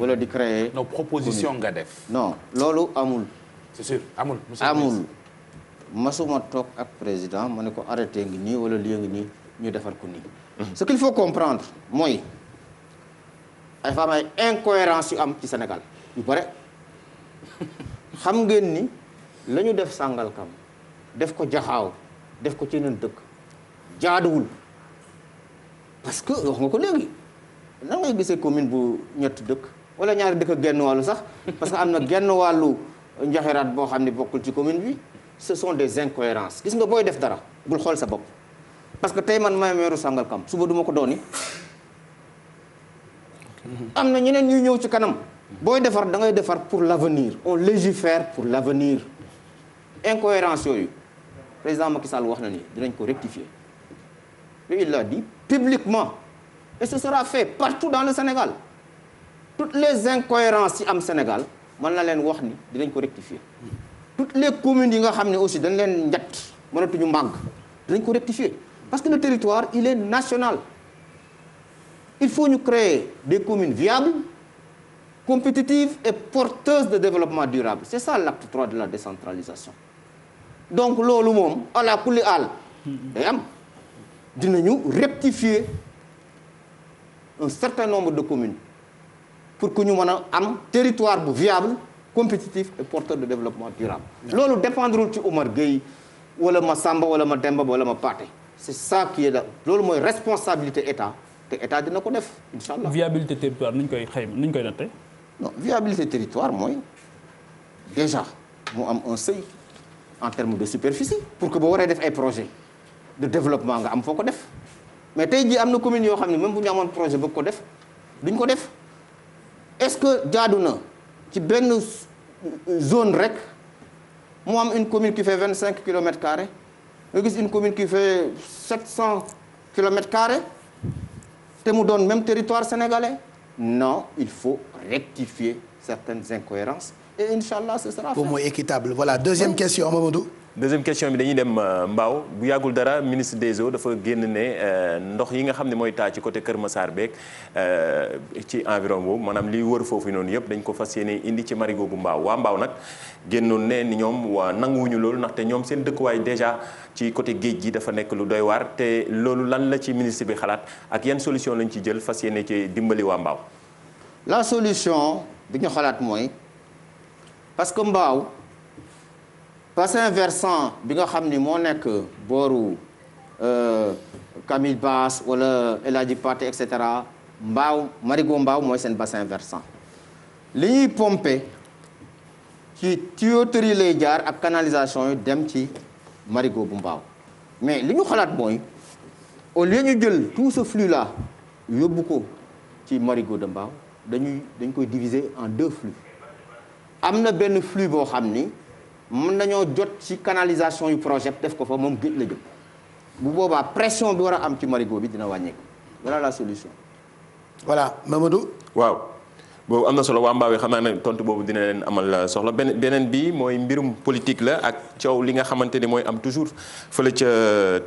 wala di créer. non proposition nga def. non loolu amul. c'est sûr amul. amul masuma toog ak président ma ne ko arrêté ngi nii wala lii ngi nii ñu defar ko nii. ce qu'il faut comprendre mooy ay fa am ay incohérence yu am ci Sénégal yu bare xam ngeen ni la ñu def Sangalkam def ko Jaxaaw def ko ci yeneen dëkk jaaduwul parce que wax nga ko léegi nan ngay gisee commune bu ñetti dëkk wala ñaari dëkk genn wàllu sax parce que am na genn wàllu njaxeraat boo xam ne bokkul ci commune bi ce sont des incohérences gis nga booy def dara bul xool sa bopp parce que tey man may meeru Sangalkam suba duma ko dooni am na ñeneen ñuy ñëw ci kanam booy defar da ngay defar pour l'avenir on légifère pour l'avenir incohérence yooyu président Macky Sall wax na ni dinañ ko rectifier et il l'a dit publiquement et ce sera fait partout dans le Sénégal toutes les incohérences yi am Sénégal mën na leen wax ni dinañ ko rectifier toutes les communes yi nga xam ne aussi dañ leen njat mënatuñu màgg dinañ ko rectifier parce que le territoire il est national il faut ñu créer des communes viables compétitives et porteuses de développement durable c'est ça l'acte 3 de la décentralisation donc loolu moom ala kulli aal day am dinañu rectifier un certain nombre de communes pour que ñu mën a am territoire bu viable compétitif et porteur de développement durable loolu dépendrul ci Omar Gueye wala ma Samba wala ma Demba wala ma Paté c'est ça qui est là loolu mooy responsabilité état te état dina ko def incha allah. viabilité territoire nuñ koy xayma nuñ koy nattee. non viabilité territoire mooy déjà mu am un seuil en termes de superficie pour que boo waree def ay projet de développement nga am foo ko def mais tey jii am na commune yoo xam ne même bu ñu amoon projet bëgg ko def duñ ko def est-ce que jaadu na ci benn zone rek mu am une commune qui fait 25 kilomètres carrés nga gis une commune qui fait 700 kilomètres carrés te mu doon même territoire sénégalais non il faut rectifier certaines incohérences et Inch'Allah ce sera fait. pour mooy équitable voilà deuxième question Mamadou. deuxième question bi dañuy dem Mbao bu yàggul dara ministre des eaux dafa génn ne ndox yi nga xam ne mooy taa ci côté Kër Massar beeg ci environ boobu maanaam liy wër foofu noonu yëpp dañ ko fas yéene indi ci marigot bu Mbao waa Mbao nag génnoon ne ni ñoom waa nanguwuñu loolu ndaxte ñoom seen dëkkuwaay déjà ci côté géej gi dafa nekk lu doy waar te loolu lan la ci ministre bi xalaat ak yan solution lañ ci jël fas yéene ci dimbali waa Mbao. la solution bi ñu xalaat mooy parce que Mbao bassin versant bi nga xam ni moo nekk booru Camille Basse wala El Hadji Pathé et cetera Mbao marigot Mbao mooy seen bassin versant li ñuy pomper ci tuyauterie lay jaar ak canalisation yi dem ci marigot bu Mbao mais li ñu xalaat mooy au lieu ñu jël tout ce flux là yóbbu ko ci marigot de Mbao dañ koy diviser en 2 flux am na benn flux boo xam ni mën nañoo jot ci canalisation yu projet def ko fa moom géej la jëm bu boobaa pression bi war a am ci marigot bi dina wàññeeku voilà la solution. voilà Mamadou. waaw boobu am na solo waa Mbao yi xam naa ne tontu boobu dina leen amal soxla beneen bi mooy mbirum politique la ak coow li nga xamante ni mooy am toujours fële ca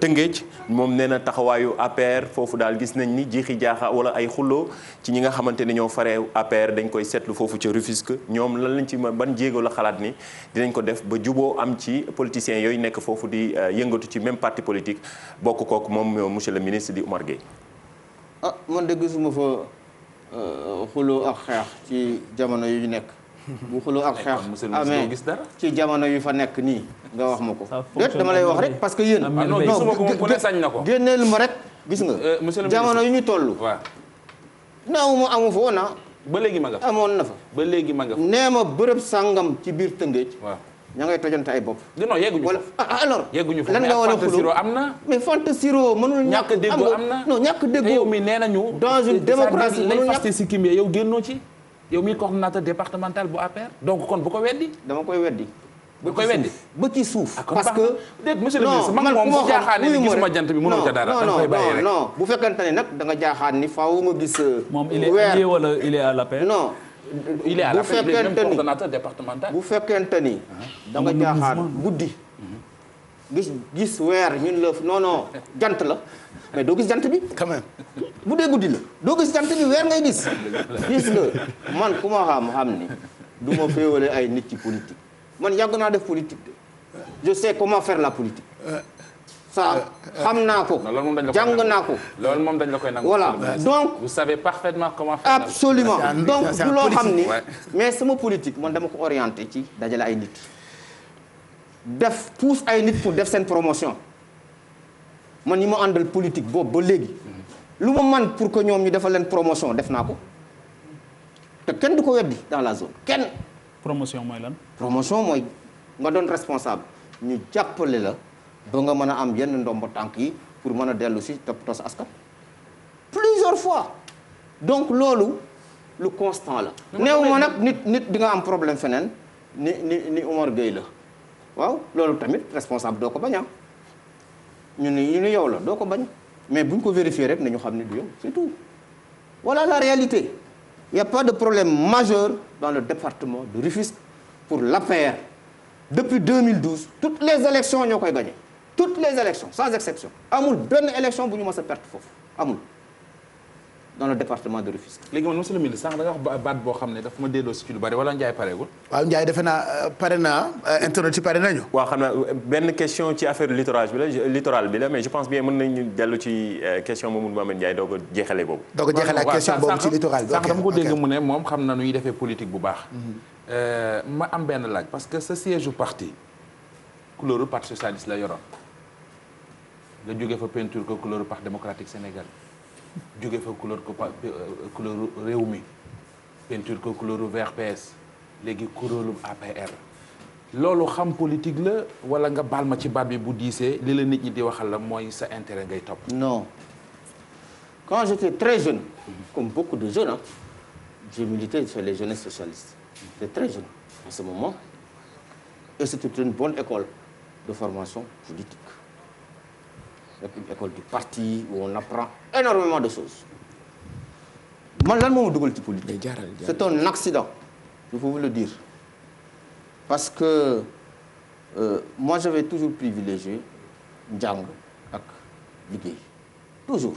Tëngéej moom nee na taxawaayu APR foofu daal gis nañ ni jiixi jaaxa wala ay xulloo ci ñi nga xamante ni ñoo faree APR dañ koy seetlu foofu ca Rufisque ñoom lan lañ ci ban jéego la xalaat ni dinañ ko def ba juboo am ci politiciens yooyu nekk foofu di yëngatu ci même parti politique bokk kook moom monsieur le ministre di Oumar Gueye. ah man de gisuma fa. xuloo ak xeex ci jamono yu ñu nekk bu xuloo ak xeex amee ci jamono yu fa nekk nii nga wax ma ko déet dama lay wax rek parce que yéen non génneel ma rek gis nga jamono yu ñu toll naaw ma amu fa woon ba léegi ma nga fa amoon na fa ba léegi ma nga fa nee ma bërëb sàngam ci biir Tëngéej ña ngay tojante ay bopp. non yegguñu wala alors. yegguñu fa lan nga war a xuloo am na. mais Fanta Siro mënul ñàkk déggoo am na non ñàkk déggoo. yow mi nee nañu. dans une démocratie mënul ñàkk si kim yow génnoo ci. yow mi coordonnateur départemental bu APR. donc kon bu ko weddi. dama koy weddi. bu koy weddi ba ci suuf. parce que déet monsieur le ministre man moom bu jaaxaane ni gisuma jant bi mënoo ca dara. da nga koy bàyyi rek non bu fekkente ne nag da nga jaaxaan ni faaw nga gis. moom il est allié wala il est à l'APR. non. il est à l'APR même coordonnateur départemental. bu fekkente ni da nga jaaxaan guddi. gis weer ñun la non jant la mais doo gis jant bi. quand même. bu dee guddi la doo gis jant bi weer ngay gis. gis nga man ku ma xam ni du ma féewale ay nit ci politique man yàgg naa def politique de je sais comment faire la politique. ça xam naa ko. jàng naa ko. loolu moom dañ la koy nangu. voilà donc vous savez parfaitement comment faire. absolument donc du loo xam ni. mais sama politique man dama ko orienté ci dajale ay nit. def pousse ay nit pour def seen promotion man ñi ma àndal politique boobu ba léegi. lu ma man pour que ñoom ñu defal leen promotion def naa ko te kenn du ko weddi dans la zone kenn. promotion mooy lan. promotion mooy nga doon responsable ñu jàppale la ba nga mën a am yenn ndombo tànk yi pour mën a dellu si toppatoo sa askan. plusieurs fois donc loolu lu constant la. néew ma nag nit di nga am problème feneen ni Omar Gueye la waaw loolu tamit responsable doo ko bañ ñu ni yow la doo ko bañ. mais bu ñu ko vérifier rek nañu xam ne du yow c'est tout voilà la réalité il n'y a pas de problème majeur dans le département de Rufisque pour l'APR depuis 2012 toutes les élections ñoo koy gagné toutes les élections sans exception amul benn élection bu ñu mës a perte foofu amul dans le département de Rufisque. léegi man monsieur le ministre sànq da nga wax baat boo xam ne daf ma delloo si ci lu bari wala Ndiaye pareegul. waaw Ndiaye defe naa pare naa internet ci pare nañu. waaw xam naa benn question ci affaire littoral bi la mais je pense bien mën nañu dellu ci question Mamadou Mouhamed Ndiaye doog a jeexalee boobu. doog a jeexalee ak question boobu ci littoral bi. sànq dama ko dégg mu ne moom xam na nu ñuy defee politique bu baax. ma am benn laaj parce que sa siège u parti couleur parti socialiste la yoroon nga jógee fa peinture ko couleur parti démocratique Sénégal. jóge fa couleur Rewmi peinture ko couleur vert PS léegi couleur APR loolu xam politique la wala nga baal ma ci baat bi bu diisee li la nit ñi di waxal la mooy sa intérêt ngay topp. non quand j'étais très jeune comme beaucoup de jeunes j'ai milité sur les jeunesses socialistes j'étais très jeune en ce moment et c'était une bonne école de formation politique. Une école du parti où on apprend énormément de choses man lan moo ma dugal ci politique. c'est un accident je peux vous le dire parce que moi j'avais toujours privilégié njàng ak liggéey toujours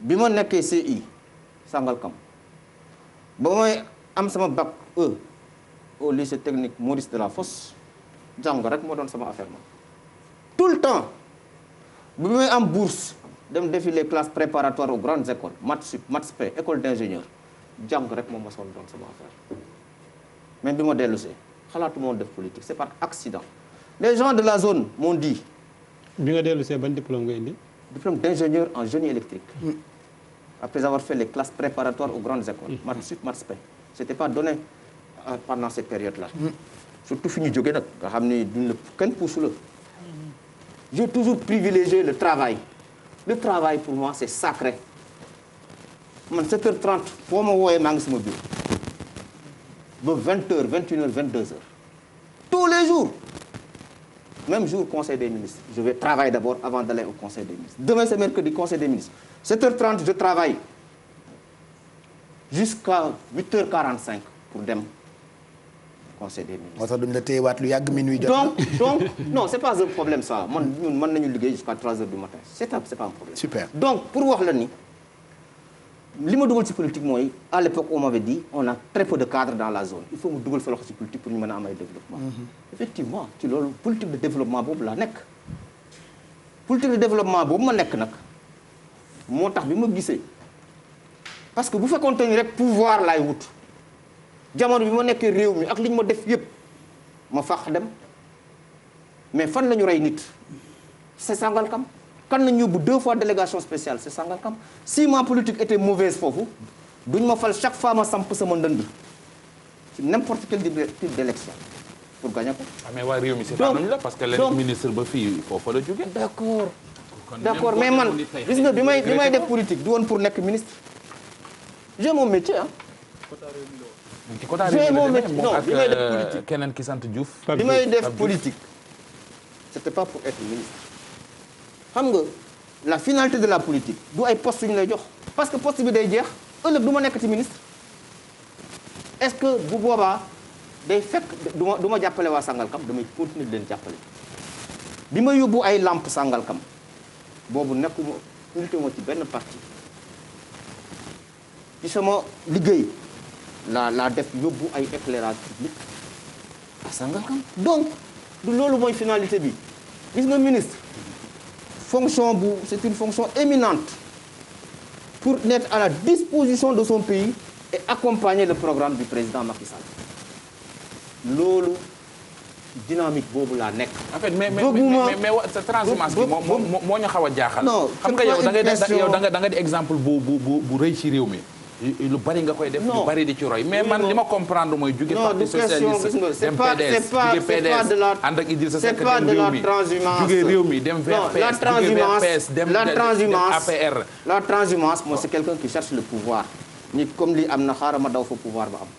bi ma nekkee CI Sangalkam ba may am sama bac E au lycée technique Maurice Delafosse jàng rek moo doon sama affaire ma tout le temps bi may am bourse dem défi les classes préparatoires aux grandes écoles maths sup maths spé école d'ingénieur jàng rek moom ma soon doon sama affaire même bi ma dellusee xalaatu moon def politique c'est par accident les gens de la zone m'ont dit. bi nga dellusee ban diplôme nga indi. diplôme d'ingénieur en génie électrique. Après avoir fait les classes préparatoires aux grandes écoles. maths sup maths spé c'était pas donné pendant cette période là. surtout fi ñu jógee nag nga xam ni duñ la kenn puusu la. J'ai toujours privilégié le travail. Le travail pour moi c'est sacré. Man 7h30 foo ma wooyee maa ngi sama bureau ba 20h 21h 22h tous les jours même jour conseil des ministres je vais travailler d'abord avant d'aller au conseil des ministres demain c'est mercredi conseil des ministres 7h30 je travaille jusqu'à 8h45 pour dem conseil des ministres. moo tax duñ la téyewaat lu yàgg minuit jot. donc non c'est pas un problème ça ñun mën nañu liggéey jusqu'à 3h du matin c'est pas un problème. super donc pour wax la ni li ma dugal ci politique mooy à l'époque on m'avait dit on a très peu de cadres dans la zone il faut mu dugal sa loxo ci politique pour ñu mën a am ay développement. effectivement ci loolu politique de développement boobu laa nekk. politique de développement boobu ma nekk nag moo tax bi ma gisee parce que bu fekkoonte ni rek pouvoir laay wut. jamono bi ma nekkee réew mi ak li ñu ma def yëpp ma fàq dem mais fan la ñu rey nit c'est Sangalkam kan la ñu yóbbu 2 fois délégation spéciale c'est Sangalkam si ma politique était mauvaise foofu duñ ma fal chaque fois ma samp sama ndënd ci n'importe quel type d'élection pour gagner ko. mais waa réew mi c'est pas nañu la parce que le ministre ba fii foofu la jógee. d'accord mais man gis nga bi may def politique du woon pour nekk ministre j'ai mon métier ci côté moom ak keneen ki sant Diouf. bi may def politique c'était pas pour être ministre xam nga la finalité de la politique du ay poste yu ñu lay jox parce que poste bi day jeex ëllëg du ma nekk ci ministre est-ce que bu boobaa day fekk du ma jàppale waa Sangalkam damay continuer di leen jàppale bi ma yóbbu ay lampe Sangalkam boobu nekkuma unité ma ci benn parti ci sama liggéey laa def yóbbu ay éclairage public à Sangalkam donc du loolu mooy finalité bi gis nga ministre fonction c'est une fonction éminente pour être à la disposition de son pays et accompagner le programme du président Macky Sall loolu dynamique boobu laa nekk. en fait mais sa transhumance bi moo ñu xaw a jaaxal. non xam nga yow da nga di exemple bu rëy ci réew mi. lu bari nga koy def. lu bari di ci roy mais man li ma comprendre mooy. jóge parti socialiste dem PDS jóge PDS ànd ak Idrissa Seck dem réew mi jóge réew mi dem vers PS jóge vers PS dem APR. la transhumance mooy c'est quelqu'un qui cherche le pouvoir. nit comme li am na xaaral ma daw fa pouvoir ba am.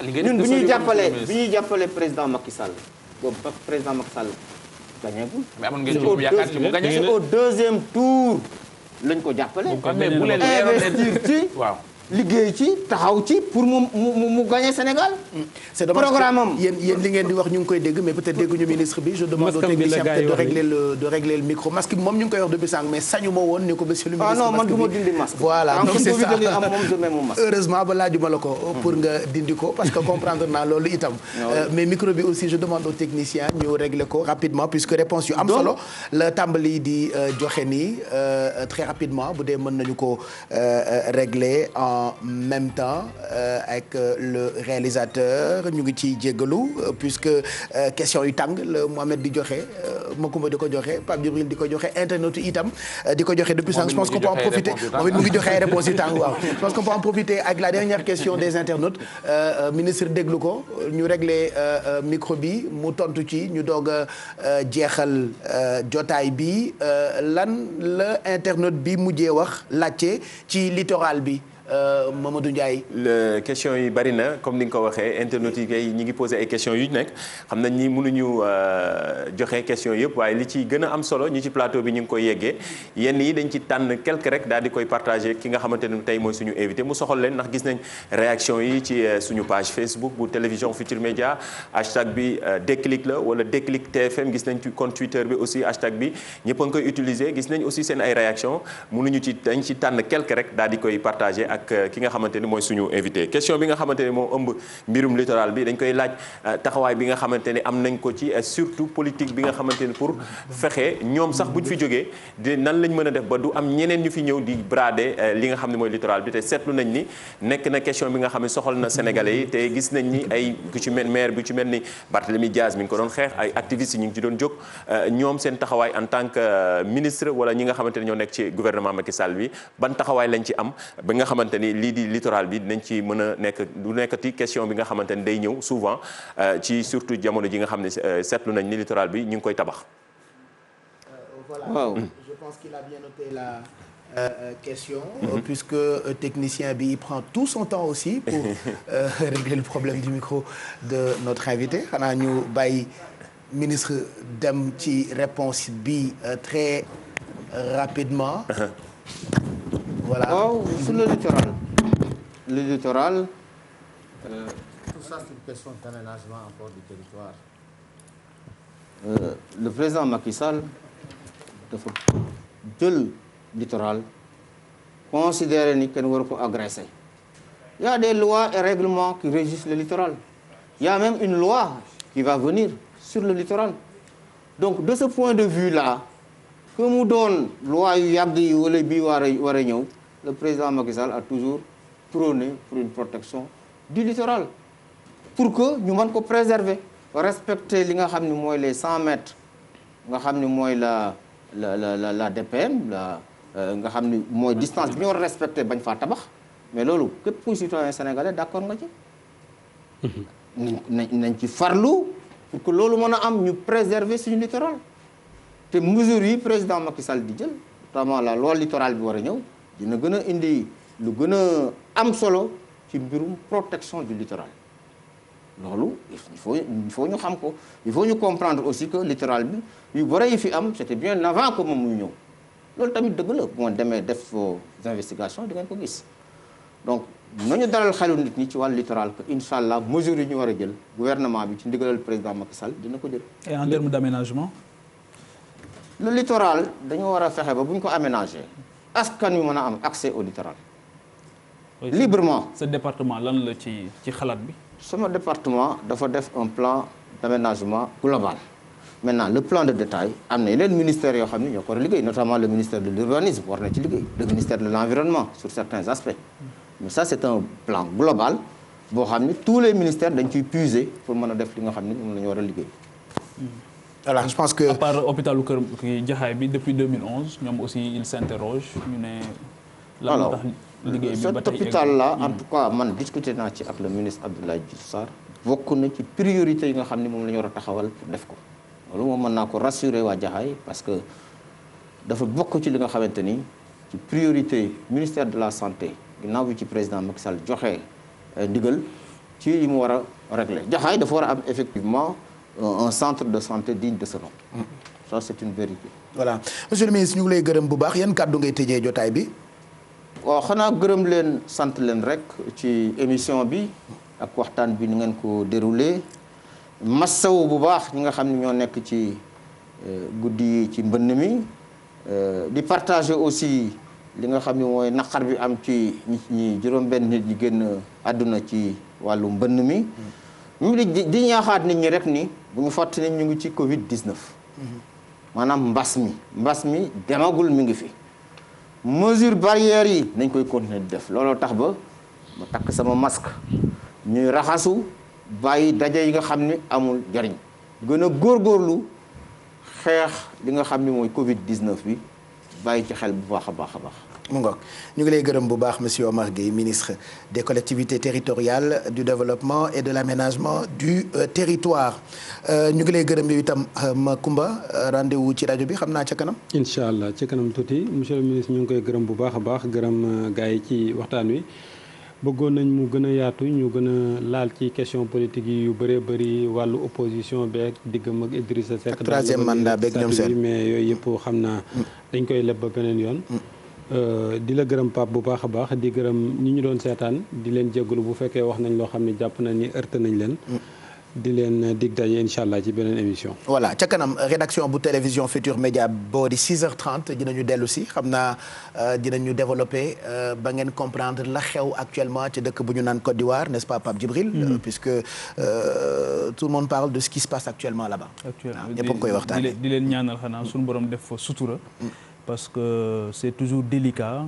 ñun bu ñuy jàppale président Macky Sall boobu président Macky Sall gagné-gul. mais amoon ngeen ci yaakaar ci mu gagné. c'est au deuxième tour lañ ko jàppale. mais bu leen investir ci waaw. liggéey ci taxaw ci pour mu gagner Sénégal. c'est dommage programme am yéen li ngeen di wax ñu ngi koy dégg mais peut-être dégguñu ministre bi. je demande au technicien peut-être de régler le micro masque bi moom ñu ngi koy wax depuis sànq mais sañu ma woon ni ko monsieur le ministre. ah non man du ma dindi masque. voilà donc c'est ça am moom je mets mon masque. heureusement ba laajuma la ko. pour nga dindi ko parce que comprendre naa loolu itam. mais micro bi aussi je demande au technicien ñu régler ko rapidement puisque réponse yu am solo la tàmbali di joxe nii très rapidement bu dee mën nañu ko régler en même temps avec le réalisateur ñu ngi ciy jéggalu puisque question yu tàng la Mohamed di joxe Macoumba di ko joxe Pape Djibril di ko joxe internet itam di ko joxe depuis sànq je pense qu'on peut en profiter moom it mu ngi joxe ay réponses yu tàng waaw je pense qu'on peut en profiter avec la dernière question des internautes ministre déglu ko ñu régler micro bi mu tontu ci ñu doog a jeexal jotaay bi lan la internaute bi mujjee wax laajte ci littoral bi Mamadou Ndiaye. question yi bari na comme ni nga ko waxee internautes yi kay ñi ngi posé ay questions yu nekk xam nañ ni mënuñu joxe question yëpp waaye li ci gën a am solo ñi ci plateau bi ñu ngi koy yeggee yenn yi dañ ci tànn quelque rek daal di koy partagé ki nga xamante ne tey mooy suñu invité mu soxal leen ndax gis nañ réaction yi ci suñu page Facebook bu télévision Futur Média hashtag bi déclic la wala déclic TFM gis nañ ci compte Twitter bi aussi hashtag bi ñëpp a ngi koy utiliser gis nañ aussi seen ay réaction mënuñu ci dañ ci tànn quelque rek daal di koy partagé ak ki nga xamante ni mooy suñu invité question bi nga xamante ni moo ëmb mbirum littoral bi dañ koy laaj taxawaay bi nga xamante ni am nañ ko ci surtout politique bi nga xamante ni pour fexe ñoom sax buñ fi jógee di nan lañ mën a def ba du am ñeneen ñu fi ñëw di brader li nga xam ne mooy littoral bi te seetlu nañ ni nekk na question bi nga xam ne soxal na sénégalais yi te gis nañ ni ay ku ci mel maire bi ci mel ni Barthélémy Diaz mi ngi ko doon xeex ay activistes yi ñu ngi ci doon jóg ñoom seen taxawaay en tant que ministre wala ñi nga xamante ni ñoo nekk ci gouvernement Macky Sall bi ban taxawaay lañ ci am ba nga xamante ni lii di littoral bi dinañ ci mën a nekk du nekkati question bi nga xamante ni day ñëw souvent ci surtout jamono ji nga xam ne seetlu nañ ni littoral bi ñu ngi koy tabax. Voilà. Waaw. Je pense qu'il a bien noté la question puisque technicien bi prend tout son temps aussi pour régler le problème du micro de notre invité xanaa ñu bàyyi ministre dem ci réponse bi très rapidement. Voilà. waaw sur le littoral. Tout ça, c'est une question d'aménagement encore du territoire. Le président Macky Sall dafa jël littoral considéré ni kenn waru ko agressé. Il y a des lois et règlements qui régissent le littoral. Il y a même une loi qui va venir sur le littoral. Donc de ce point de vue-là que mu doon loi yu yàgg yi wala bii war a ñëw le président Macky Sall a toujours prôné pour une protection du littoral pour que ñu mën ko préserver respecter li nga xam ne mooy les 100 mètres nga xam ne mooy la DPM nga xam ne mooy distance bi ñu war a respecter bañ faa tabax mais loolu képp kuy citoyen sénégalais d'accord nga ci nañ ci farlu pour que loolu mën a am ñu préserver suñu littoral te mesures yi président Macky Sall di jël notamment la loi littoral bi war a ñëw dina gën a indi lu gën a am solo ci mbirum protection du littoral loolu il faut ñu xam ko il faut ñu comprendre aussi que littoral bi yu bëri yi fi am c'était bien avant que moom muy ñëw loolu tamit dëgg la bu ma demee def investigations di ngeen ko gis donc nañu dalal xelu nit ñi ci wàllu littoral que incha allah mesures yi ñu war a jël gouvernement bi ci ndigalal président Macky Sall dina ko jël. Et en termes d'aménagement. le littoral dañu war a fexe ba bu ñu ko aménager askan wi mën a am accès au littoral. librement. ce département lan la ci xalaat bi. sama département dafa def un plan d'aménagement global. maintenant le plan de détail am na yeneen ministères yoo xam ne ñoo ko war a liggéey notamment le ministère de l'urbanisme war na ci liggéey le ministère de l'environnement sur certains aspects mais ça c'est un plan global boo xam ne tous les ministères dañ ciy puiser pour mën a def li nga xam ne moom la ñu war a liggéey. voilà je pense que. à part hôpitalu Kër Jaxaay bi depuis 2011 ñoom aussi ils s'interrogent ñu ne. lan moo tax liggéey bi ba tey cet hôpital là en tout cas man discuté naa ci ak le ministre Abdoulaye Diouf Sarr bokk na ci priorité yi nga xam ne moom la ñu war a taxawal pour def ko. loolu moom mën naa ko rassurer waa Jaxaay parce que dafa bokk ci li nga xamante ni ci priorité ministère de la santé ginnaaw bi ci président Macky Sall joxe ndigal ci yi mu war a régler Jaxaay dafa war a am effectivement un centre de santé digne de ce nom. Ça c'est une vérité. voilà monsieur le ministre ñu ngi lay gërëm bu baax yan kàddu ngay tëjee jotaay bi. waaw xanaa gërëm leen sant leen rek ci émission bi ak waxtaan bi ni ngeen ko déroulé. massaw bu baax ñi nga xam ne ñoo nekk ci guddi yi ci mbënn mi di partager aussi li nga xam ne mooy naqar bi am ci ñi juróom-benn nit ñi génn àdduna ci wàllu mbënn mi. ñu di ñaaxaat nit ñi rek ni bu ñu fàttali ñu ngi ci Covid 19. maanaam mbas mi demagul mi ngi fi. mesure barrières yi nañ koy continuer di def looloo tax ba ma takk sama masque ñuy raxasu. bàyyi daje yi nga xam ni amul jariñ gën a góorgóorlu xeex li nga xam ni mooy Covid 19 bi bàyyi ci xel bu baax a baax a baax. mu ngoog ñu ngi lay gërëm bu baax monsieur Omar Gueye ministre des collectivités territoriales du développement et de l'aménagement du territoire ñu ngi lay gërëm yow itam Macoumba rendez-vous ci rajo bi xam naa ca kanam. incha allah ci kanam tuuti monsieur le ministre ñu ngi koy gërëm bu baax a baax gërëm gars yi ci waxtaan wi. bëggoon nañ mu gën a yaatu ñu gën a laal ci question politique yi yu bëree bëri wàllu opposition beeg diggam ak Idrissa Seck. ak troisième mandat beeg ñoom seen mais yooyu yëpp xam naa dañ koy leb ba beneen yoon. di la gërëm Pape bu baax a baax di gërëm ñi ñu doon seetaan di leen jégalu bu fekkee wax nañ loo xam ne jàpp nañ ni heurté nañ leen. di leen dig daje incha allah ci beneen émission. voilà ca kanam rédaction bu télévision Futur Média boo di 6h30 dinañu dellu si xam naa dinañu développer ba ngeen comprendre la xew actuellement ci dëkk bu ñu naan Côte d'Ivoire n'est-ce pas Pape Djibril puisque tout le monde parle de ce qui se passe actuellement là-bas. actuellement ñëpp a ngi koy waxtaanee di leen ñaanal xanaa suñu borom def fa sutura. parce que c'est toujours délicat.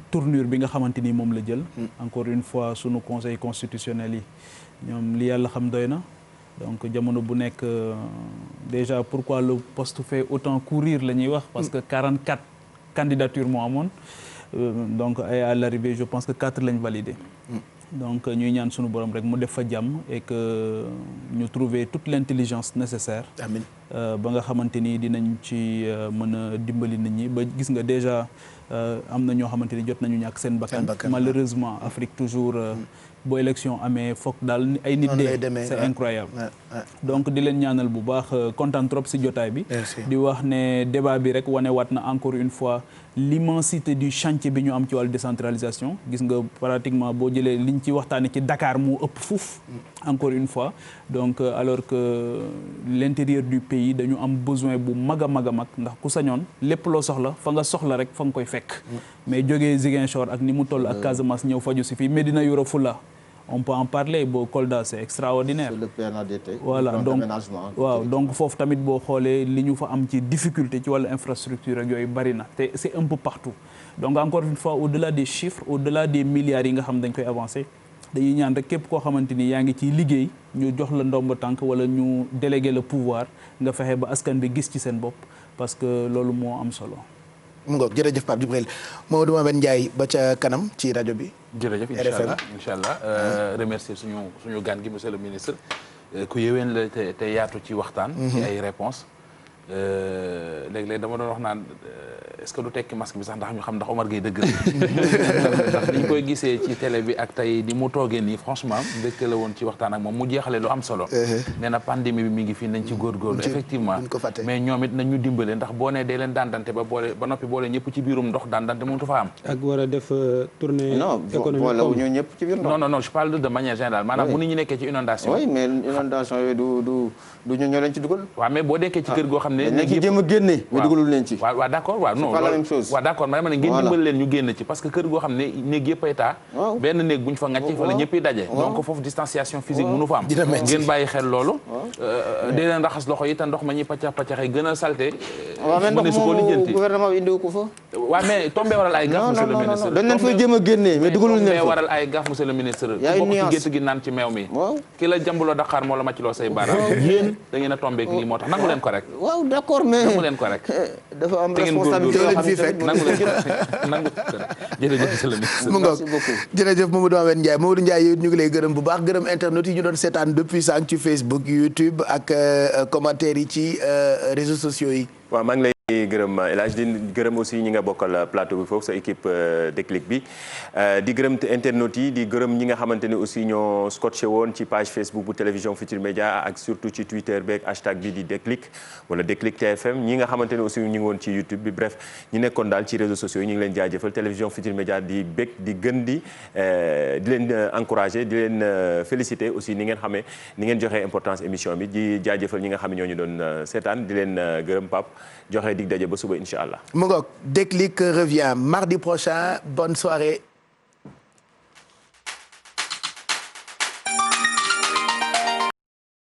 tournure bi nga xamante ni moom la jël. encore une fois sunu conseil constitutionnel yi ñoom li yàlla xam doy na. donc jamono bu nekk déjà pourquoi le poste fait autant courir la ñuy wax parce que 44 candidatures moo amoon donc à l'arrivée je pense que 4 lañ validé donc ñuy ñaan sunu borom rek mu def fa jàmm et que ñu trouver toute l'intelligence nécessaire amiin ba nga xamante ni dinañ ci mën a dimbali nit ñi ba gis nga déjà am na ñoo xamante ni jot nañu ñàkk seen bakkan malheureusement Afrique toujours boo élection amee foog daal ay nit dee c'est incroyable donc di leen ñaanal bu baax kontaan trop ci jotaay bi di wax ne débat bi rek wane waat na encore une fois l'immensité du chantier bi ñu am ci wàllu décentralisation gis nga pratiquement boo jëlee liñ ci waxtaane ci Dakar moo ëpp fuuf encore une fois donc alors que l'intérieur du pays dañu am besoin bu mag a mag a mag ndax ku sañoon lépp loo soxla fa nga soxla rek fa nga koy fekk mais jógee Ziguinchor ak ni mu toll ak Casamance ñëw faju si fii Médina Yoro Foulah on peut en parler boo Kolda c'est extraordinaire. C'est le PNADT. voilà donc foofu tamit boo xoolee li ñu fa am ci difficulté ci wàllu infrastructure ak yooyu bari na te c'est un peu partout donc encore une fois au-delà des chiffres au-delà des milliards yi nga xam dañ koy avancer dañuy ñaan rek képp koo xamante ni yaa ngi ciy liggéey ñu jox la ndomba tànk wala ñu déléguer le pouvoir nga fexe ba askan bi gis ci seen bopp parce que loolu moo am solo. mu ngoog jërëjëf Pape Djibril Mamadou Mame Ndiaye ba ca kanam ci rajo bi. jërëjëf incha allah remercier suñu gan gi monsieur le ministre ku yéwén la te yaatu ci waxtaan. ci ay réponses léeg-léeg dama doon wax naan est-ce que du tekki masque bi sax ndax ñu xam ndax Omar Gueye dëgg la ndax niñ koy gisee ci télé bi ak tey ni mu toogee nii franchement mbégte la woon ci waxtaan ak moom mu jeexale lu am solo nee na pandémie bi mi ngi fii nañ ci góorgóorlu effectivement mais ñoom it nañ ñu dimbale ndax boo nee dee leen dandante ba noppi boole ñëpp ci biirum ndox dandante mënatu fa am ak war a def tournée économique non ñoo ñëpp ci biir ndox non je parle de manière générale maanaam bu nit ñi nekkee ci inondation oui mais inondation yooyu du ñu ñoo leen ci dugal waaw mais boo dekkee ci kër goo xam xam ne. dañ ci jéem a génne. mais dugalul leen ci. waaw d'accord waaw non. c'est pas la même chose. waaw d'accord ma ne ngeen dimbal leen ñu génn ci parce que kër goo xam ne néeg yëpp ay taa. benn néeg bu ñu fa ngàcc fa la ñëpp daje. donc foofu distanciation physique mënu fa am. ngeen bàyyi xel loolu. dee leen raxas loxo yi te ndox ma ñuy paccax-paccaxee gën a salté. mën su ko lijjanti gouvernement bi indiwu ko fa. waaw mais tombé waral ay gaf monsieur le ministre. dañ leen fay jéem a génne mais dugalul leen fa. tombé waral ay gaf monsieur le ministre. yaa ngi nuance bokk ci gétt gi naan ci meew mi. ki la jàmbuloo Dakar moo la màccloo say baaraam. yéen da ngeen a tombé lii moo tax nangu leen ko rek. waaw d'accord mais nangu leen ko rek. dafa am responsabilité yoo xam ne nangu leen ko rek jërëjëf monsieur le ministre. mu ngoog jërëjëf Mamadou Ahmed Ndiaye Mamadou Ndiaye yow ñu ngi lay gërëm bu baax gërëm internet yi ñu doon seetaan depuis sànq ci Facebook YouTube ak commentaires yi ci réseaux sociaux yi. waaw maa ngi lay gërëm El Hadj di gërëm aussi ñi nga bokkal plateau bi foofu sa équipe Déclic bi di gërëm internautes yi di gërëm ñi nga xamante ne aussi ñoo scotché woon ci page Facebook bu télévision Futurs Médias ak surtout ci Twitter beeg hashtag bi di Déclic wala Déclic TFM ñi nga xamante ne aussi ñu ngi woon ci YouTube bi bref ñi nekkoon daal ci réseaux sociaux yi ñu ngi leen jaajëfal télévision Futurs Médias di bég di gën di leen encourager di leen féliciter aussi ni ngeen xamee ni ngeen joxee importance émission bi di jaajëfal ñi nga xam ne ñoo ñu doon seetaan di leen gërëm Pape joxe dig daje ba suba incha allah. mu ngoog Déclic revient mardi prochain bonne soirée.